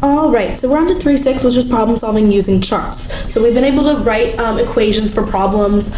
All right, so we're on to 3.6, which is problem solving using charts. So we've been able to write equations for problems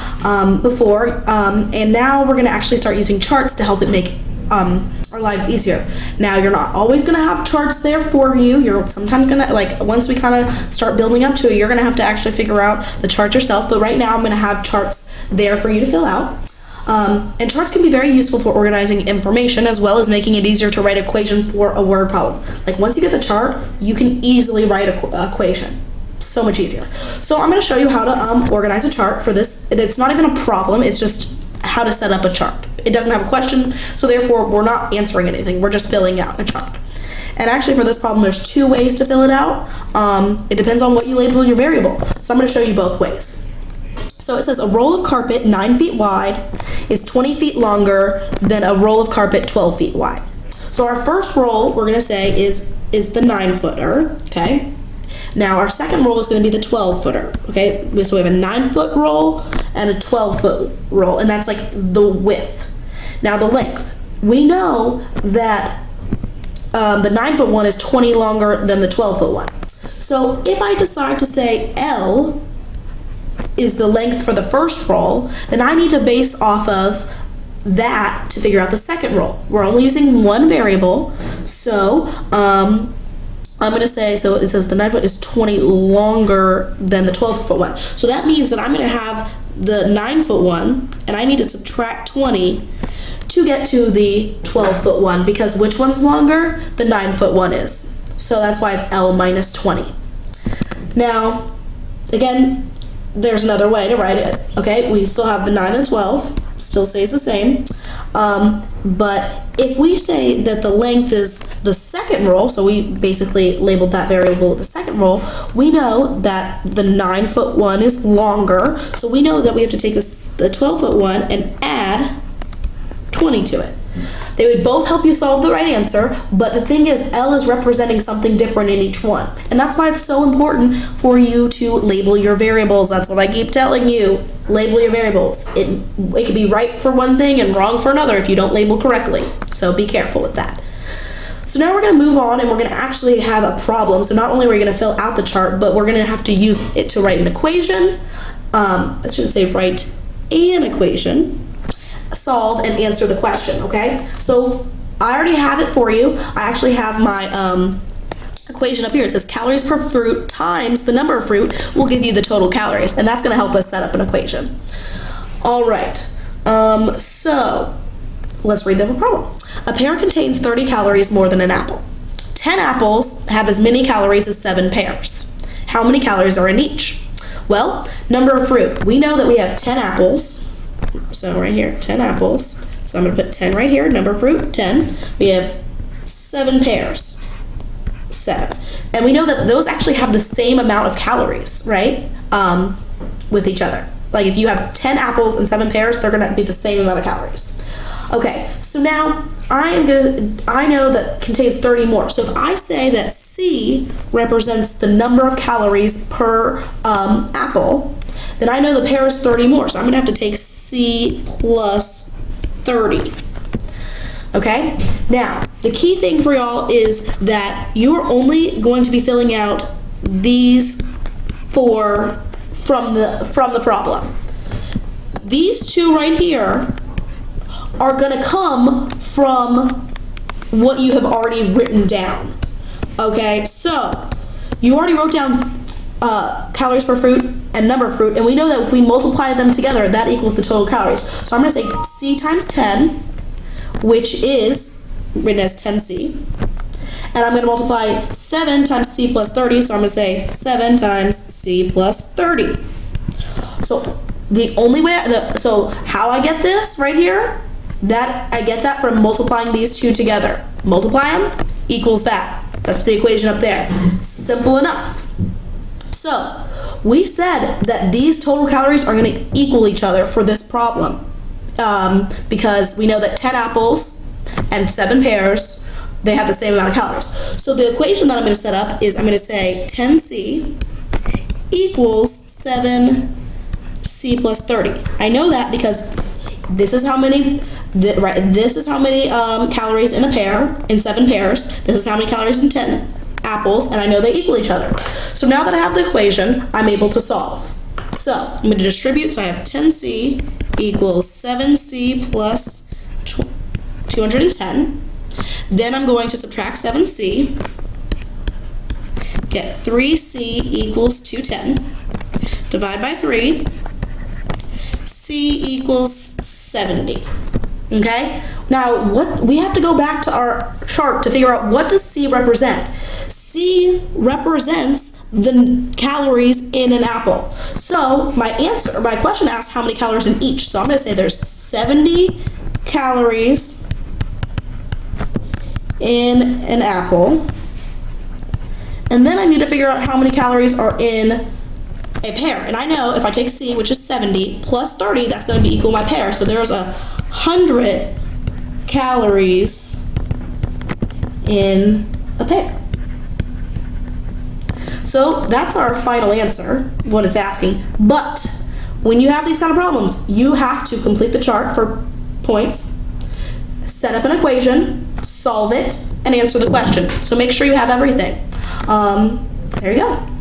before, and now we're going to actually start using charts to help it make our lives easier. Now, you're not always going to have charts there for you. You're sometimes going to, like, once we kind of start building up to it, you're going to have to actually figure out the chart yourself. But right now, I'm going to have charts there for you to fill out. And charts can be very useful for organizing information as well as making it easier to write equation for a word problem. Like, once you get the chart, you can easily write an equation. So much easier. So I'm going to show you how to organize a chart for this. It's not even a problem, it's just how to set up a chart. It doesn't have a question, so therefore we're not answering anything. We're just filling out a chart. And actually for this problem, there's two ways to fill it out. It depends on what you label your variable. So I'm going to show you both ways. So it says a roll of carpet 9 feet wide is 20 feet longer than a roll of carpet 12 feet wide. So our first roll, we're going to say, is the 9-footer, okay? Now our second roll is going to be the 12-footer, okay? So we have a 9-foot roll and a 12-foot roll, and that's like the width. Now the length. We know that the 9-foot one is 20 longer than the 12-foot one. So if I decide to say L is the length for the first roll, then I need to base off of that to figure out the second roll. We're only using one variable, so I'm going to say, so it says the 9-foot is 20 longer than the 12-foot one. So that means that I'm going to have the 9-foot one, and I need to subtract 20 to get to the 12-foot one, because which one's longer? The 9-foot one is. So that's why it's L minus 20. Now, again, there's another way to write it, okay? We still have the 9 and 12, still stays the same. But if we say that the length is the second roll, so we basically labeled that variable the second roll, we know that the 9-foot one is longer, so we know that we have to take the 12-foot one and add 20 to it. They would both help you solve the right answer, but the thing is, L is representing something different in each one. And that's why it's so important for you to label your variables. That's what I keep telling you. Label your variables. It could be right for one thing and wrong for another if you don't label correctly. So be careful with that. So now we're going to move on, and we're going to actually have a problem. So not only are we going to fill out the chart, but we're going to have to use it to write an equation. I should say write an equation, solve, and answer the question, okay? So I already have it for you. I actually have my equation up here. It says calories per fruit times the number of fruit will give you the total calories, and that's going to help us set up an equation. All right, so let's read the problem. A pear contains 30 calories more than an apple. 10 apples have as many calories as 7 pears. How many calories are in each? Well, number of fruit. We know that we have 10 apples. So right here, 10 apples. So I'm going to put 10 right here, number of fruit, 10. We have 7 pears, 7. And we know that those actually have the same amount of calories, right, with each other. Like if you have 10 apples and 7 pears, they're going to be the same amount of calories. Okay, so now I know that contains 30 more. So if I say that C represents the number of calories per apple, then I know the pear is 30 more. So I'm going to have to take C plus 30. Okay? Now, the key thing for y'all is that you're only going to be filling out these 4 from the problem. These 2 right here are going to come from what you have already written down. Okay? So, you already wrote down calories per fruit and number of fruit, and we know that if we multiply them together, that equals the total calories. So I'm going to say C times 10, which is written as 10C, and I'm going to multiply 7 times C plus 30, so I'm going to say 7 times C plus 30. So the only way, so how I get this right here, that I get that from multiplying these 2 together. Multiply them equals that. That's the equation up there. Simple enough. So we said that these total calories are going to equal each other for this problem because we know that 10 apples and 7 pears, they have the same amount of calories. So the equation that I'm going to set up is I'm going to say 10C equals 7C plus 30. I know that because this is how many calories in a pear, in 7 pears. This is how many calories in 10 apples, and I know they equal each other. So now that I have the equation, I'm able to solve. So I'm going to distribute, so I have 10c equals 7c plus 210. Then I'm going to subtract 7c, get 3c equals 210, divide by 3, c equals 70. Okay? Now, what we have to go back to our chart to figure out, what does C represent? C represents the calories in an apple. So my question asks how many calories in each. So I'm going to say there's 70 calories in an apple. And then I need to figure out how many calories are in a pear. And I know if I take C, which is 70, plus 30, that's going to be equal my pear. So there's 100 calories in a pear. So that's our final answer, what it's asking. But when you have these kind of problems, you have to complete the chart for points, set up an equation, solve it, and answer the question. So make sure you have everything. There you go.